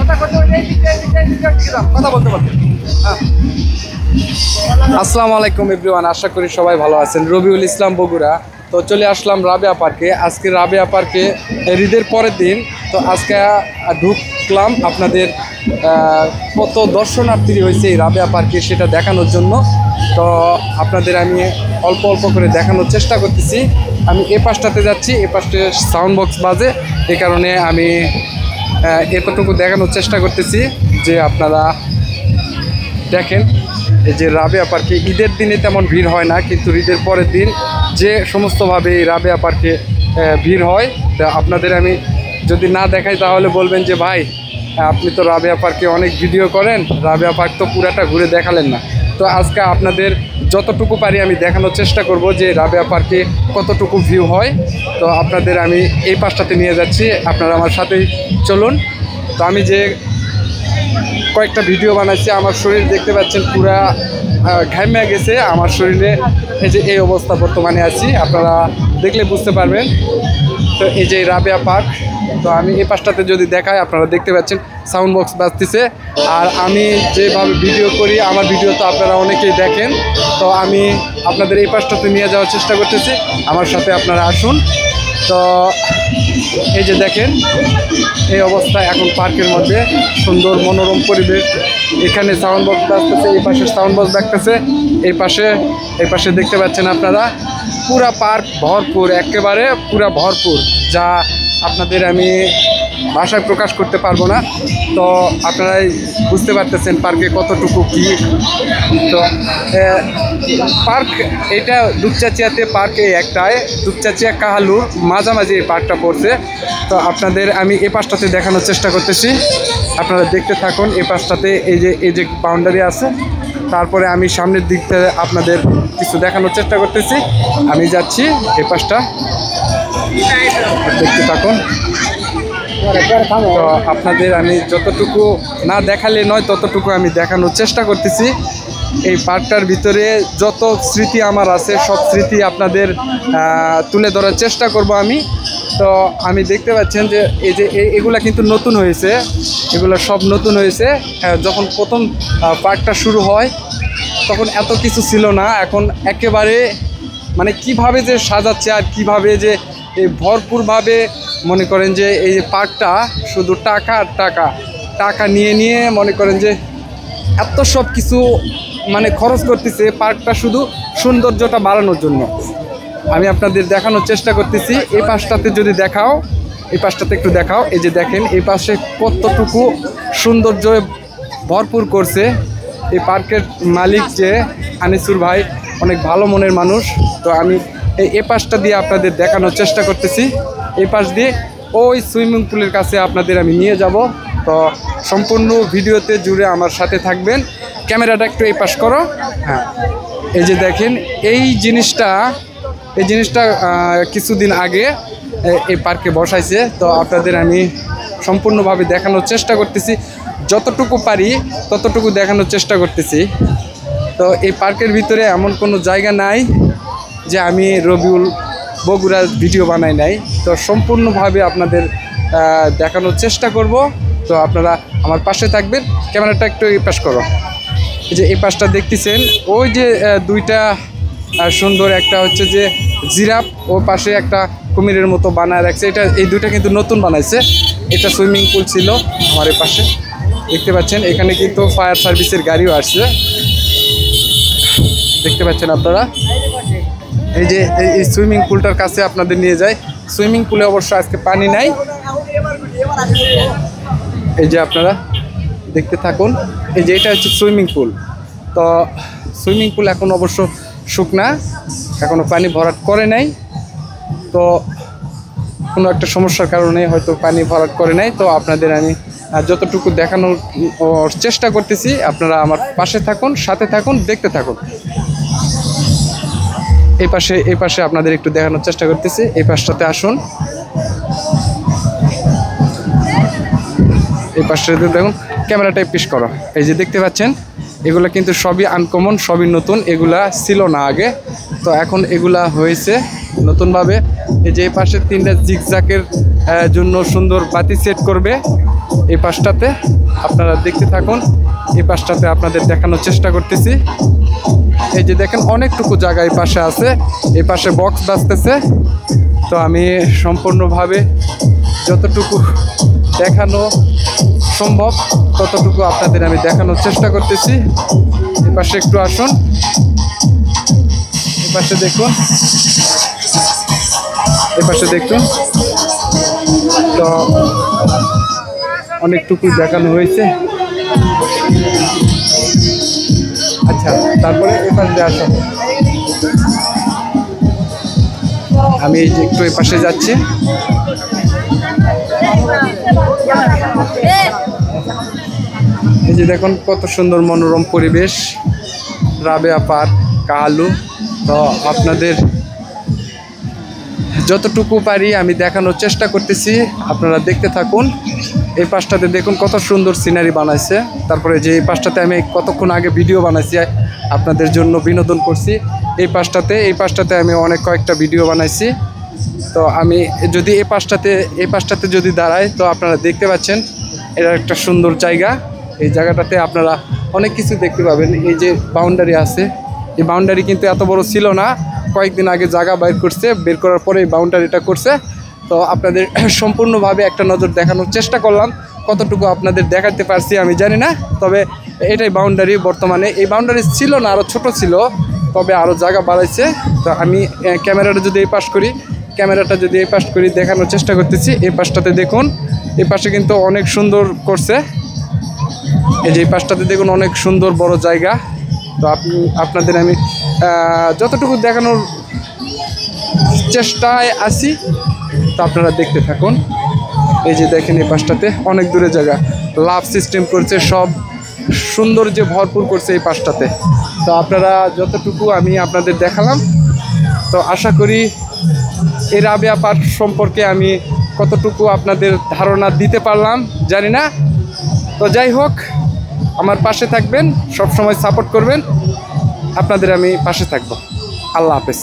কথা বলতে পারবেন। আসসালামু আলাইকুম এভরিওয়ান, আশা করি সবাই ভালো আছেন। রবিউল ইসলাম বগুড়া। তো চলে আসলাম রাবেয়া পার্কে। আজকে রাবেয়া পার্কে ঈদের পরের দিন। তো আজকে ঢুকলাম আপনাদের কত দর্শনার্থী হয়েছে এই রাবেয়া পার্কে সেটা দেখানোর জন্য। তো আপনাদের আমি অল্প অল্প করে দেখানোর চেষ্টা করতেছি। আমি এ পাশটাতে যাচ্ছি, এ পাশে সাউন্ড বক্স বাজে, এই কারণে আমি এতটুকু দেখানোর চেষ্টা করতেছি যে আপনারা দেখেন। এই যে রাবেয়া পার্কে ঈদের দিনে তেমন ভিড় হয় না, কিন্তু ঈদের পরের দিন যে সমস্তভাবে এই রাবেয়া পার্কে ভিড় হয়। তা আপনাদের আমি যদি না দেখাই তাহলে বলবেন যে ভাই আপনি তো রাবেয়া পার্কে অনেক ভিডিও করেন, রাবেয়া পার্ক তো পুরাটা ঘুরে দেখালেন না। তো আজকে আপনাদের যতটুকু পারি আমি দেখানোর চেষ্টা করব যে রাবেয়া পার্কে কতটুকু ভিউ হয়। তো আপনাদের আমি এই পাশটাতে নিয়ে যাচ্ছি, আপনারা আমার সাথেই চলুন। তো আমি যে কয়েকটা ভিডিও বানাচ্ছি, আমার শরীর দেখতে পাচ্ছেন পুরা ঘামে গেছে আমার শরীরে। এই যে এই অবস্থা বর্তমানে আছি, আপনারা দেখলে বুঝতে পারবেন। তো এই যে রাবেয়া পার্ক, তো আমি এই পাশটাতে যদি দেখাই আপনারা দেখতে পাচ্ছেন সাউন্ড বক্স বাজতেছে। আর আমি যেভাবে ভিডিও করি আমার ভিডিও তো আপনারা অনেকেই দেখেন। তো আমি আপনাদের এই পাশটাতে নিয়ে যাওয়ার চেষ্টা করতেছি, আমার সাথে আপনারা আসুন। তো এই যে দেখেন এই অবস্থা এখন পার্কের মধ্যে, সুন্দর মনোরম পরিবেশ। এখানে সাউন্ড বক্স বাজতেছে, এই পাশে সাউন্ড বক্স বাজতেছে, এই পাশে দেখতে পাচ্ছেন আপনারা পুরা পার্ক ভরপুর, একেবারে পুরা ভরপুর, যা আপনাদের আমি ভাষায় প্রকাশ করতে পারবো না। তো আপনারাই বুঝতে পারতেছেন পার্কে কতটুকু কী। তো পার্ক এটা দুপচাচিয়াতে পার্ক একটাই, দুপচাচিয়া কাহালুর মাঝামাঝি এই পার্কটা পড়ছে। তো আপনাদের আমি এই পাশটাতে দেখানোর চেষ্টা করতেছি, আপনারা দেখতে থাকুন। এই পাশটাতে এই যে বাউন্ডারি আছে, তারপরে আমি সামনের দিকটা আপনাদের কিছু দেখানোর চেষ্টা করতেছি। আমি যাচ্ছি এই পাশটা, দেখতে থাকুন। তো আপনাদের আমি যতটুকু না দেখালে নয় ততটুকু আমি দেখানোর চেষ্টা করতেছি। এই পার্কটার ভিতরে যত স্মৃতি আমার আছে সব স্মৃতি আপনাদের তুলে ধরার চেষ্টা করব আমি। তো আমি দেখতে পাচ্ছেন যে এই যে এগুলা কিন্তু নতুন হয়েছে, এগুলো সব নতুন হয়েছে। যখন প্রথম পার্কটা শুরু হয় তখন এত কিছু ছিল না, এখন একেবারে মানে কিভাবে যে সাজাচ্ছে আর কিভাবে যে এই ভরপুরভাবে মনে করেন যে এই পার্কটা শুধু টাকা আর টাকা নিয়ে মনে করেন যে এত সব কিছু মানে খরচ করতেছে পার্কটা শুধু সৌন্দর্যটা বাড়ানোর জন্য। আমি আপনাদের দেখানোর চেষ্টা করতেছি। এই পাশটাতে যদি দেখাও, এই পাশটাতে একটু দেখাও। এই যে দেখেন এই পাশে কতটুকু সৌন্দর্য ভরপুর করছে। এই পার্কের মালিক যে আনিসুর ভাই অনেক ভালো মনের মানুষ। তো আমি এই পাশটা দিয়ে আপনাদের দেখানোর চেষ্টা করতেছি। এই পাশ দিয়ে ওই সুইমিং পুলের কাছে আপনাদের আমি নিয়ে যাব। তো সম্পূর্ণ ভিডিওতে জুড়ে আমার সাথে থাকবেন। ক্যামেরাটা একটু এই পাশ করো। হ্যাঁ, এই যে দেখেন এই জিনিসটা কিছুদিন আগে এই পার্কে বসাইছে। তো আপনাদের আমি সম্পূর্ণভাবে দেখানোর চেষ্টা করতেছি, যতটুকু পারি ততটুকু দেখানোর চেষ্টা করতেছি। তো এই পার্কের ভিতরে এমন কোনো জায়গা নাই যে আমি রবিউল বগুড়া ভিডিও বানাই নাই। তো সম্পূর্ণভাবে আপনাদের দেখানোর চেষ্টা করব। তো আপনারা আমার পাশে থাকবেন। ক্যামেরাটা একটু এই পাশ করো। এই যে এই পাশটা দেখতেছেন, ওই যে দুইটা সুন্দর, একটা হচ্ছে যে জিরাফ, ও পাশে একটা কুমিরের মতো বানায় রাখছে। এই দুইটা কিন্তু নতুন বানাইছে। এটা সুইমিং পুল ছিল আমার এই পাশে, দেখতে পাচ্ছেন। এখানে কিন্তু ফায়ার সার্ভিসের গাড়িও আসছে, দেখতে পাচ্ছেন আপনারা। এই যে এই সুইমিং পুলটার কাছে আপনাদের নিয়ে যায়। সুইমিং পুলে অবশ্য আজকে পানি নাই, এই যে আপনারা দেখতে থাকুন। এই যে এটা হচ্ছে সুইমিং পুল। তো সুইমিং পুল এখন অবশ্য শুকনা, এখনও পানি ভরাট করে নাই। তো কোনো একটা সমস্যার কারণে হয়তো পানি ভরাট করে নাই। তো আপনাদের আমি যতটুকু দেখানোর চেষ্টা করতেছি, আপনারা আমার পাশে থাকুন, সাথে থাকুন, দেখতে থাকুন। এই পাশে আপনাদের একটু দেখানোর চেষ্টা করতেছি। এই পাশটাতে আসুন, এই পাশটাতে দেখুন। ক্যামেরাটা পিস করো। এই যে দেখতে পাচ্ছেন এগুলা কিন্তু সবই আনকমন, সবই নতুন, এগুলা ছিল না আগে। তো এখন এগুলা হয়েছে নতুনভাবে। এই যে এই পাশে 3টা জিগজ্যাগের জন্য সুন্দর বাতি সেট করবে এই পাশটাতে। আপনারা দেখতে থাকুন, এই পাশটাতে আপনাদের দেখানোর চেষ্টা করতেছি। এই যে দেখেন অনেকটুকু জায়গা এই পাশে আছে, এই পাশে বক্স বাজতেছে। তো আমি সম্পূর্ণভাবে যতটুকু দেখানো সম্ভব ততটুকু আপনাদের আমি দেখানোর চেষ্টা করতেছি। এই পাশে একটু আসুন, এই পাশে দেখুন, এই পাশে দেখুন। তো অনেকটুকু দেখানো হয়েছে। আচ্ছা, তারপরে এই পাশে আসুন, আমি এই যে একটু এই পাশে যাচ্ছি। এই যে দেখুন কত সুন্দর মনোরম পরিবেশ, রাবেয়া পার্ক কাহালু। তো আপনাদের যতটুকু পারি আমি দেখানোর চেষ্টা করতেছি, আপনারা দেখতে থাকুন। এই পাশটাতে দেখুন কত সুন্দর সিনারি বানাইছে। তারপরে যে এই পাশটাতে আমি কতক্ষণ আগে ভিডিও বানাইছি, আপনাদের জন্য বিনোদন করছি। এই পাশটাতে আমি অনেক কয়েকটা ভিডিও বানাইছি। তো আমি যদি এই পাশটাতে যদি দাঁড়াই, তো আপনারা দেখতে পাচ্ছেন এটা একটা সুন্দর জায়গা। এই জায়গাটাতে আপনারা অনেক কিছু দেখতে পাবেন। এই যে বাউন্ডারি আছে, এই বাউন্ডারি কিন্তু এত বড় ছিল না, কয়েকদিন আগে জায়গা বের করার পরে এই বাউন্ডারিটা করছে। তো আপনাদের সম্পূর্ণভাবে একটা নজর দেখানোর চেষ্টা করলাম, কতটুকু আপনাদের দেখাতে পারছি আমি জানি না। তবে এটাই বাউন্ডারি বর্তমানে, এই বাউন্ডারি ছিল না, আরও ছোট ছিল, তবে আরও জায়গা বাড়াইছে। তো আমি ক্যামেরাটা যদি এই পাশ করি দেখানোর চেষ্টা করতেছি। এই পাশটাতে দেখুন, এই পাশে কিন্তু অনেক সুন্দর করছে। এই যে এই পাশটাতে দেখুন অনেক সুন্দর বড় জায়গা। তো আপনাদের আমি যতটুকু দেখানোর চেষ্টায় আছি, তো আপনারা দেখতে থাকুন। এই যে দেখেন এই পাশটাতে অনেক দূরে জায়গা, লাভ সিস্টেম করছে, সব সৌন্দর্যে ভরপুর করছে এই পাশটাতে। তো আপনারা যতটুকু আমি আপনাদের দেখালাম, তো আশা করি এই রাবেয়া পার্ক সম্পর্কে আমি কতটুকু আপনাদের ধারণা দিতে পারলাম জানি না। তো যাই হোক, আমার পাশে থাকবেন, সব সময় সাপোর্ট করবেন, আপনাদের আমি পাশে থাকবো। আল্লাহ হাফেজ।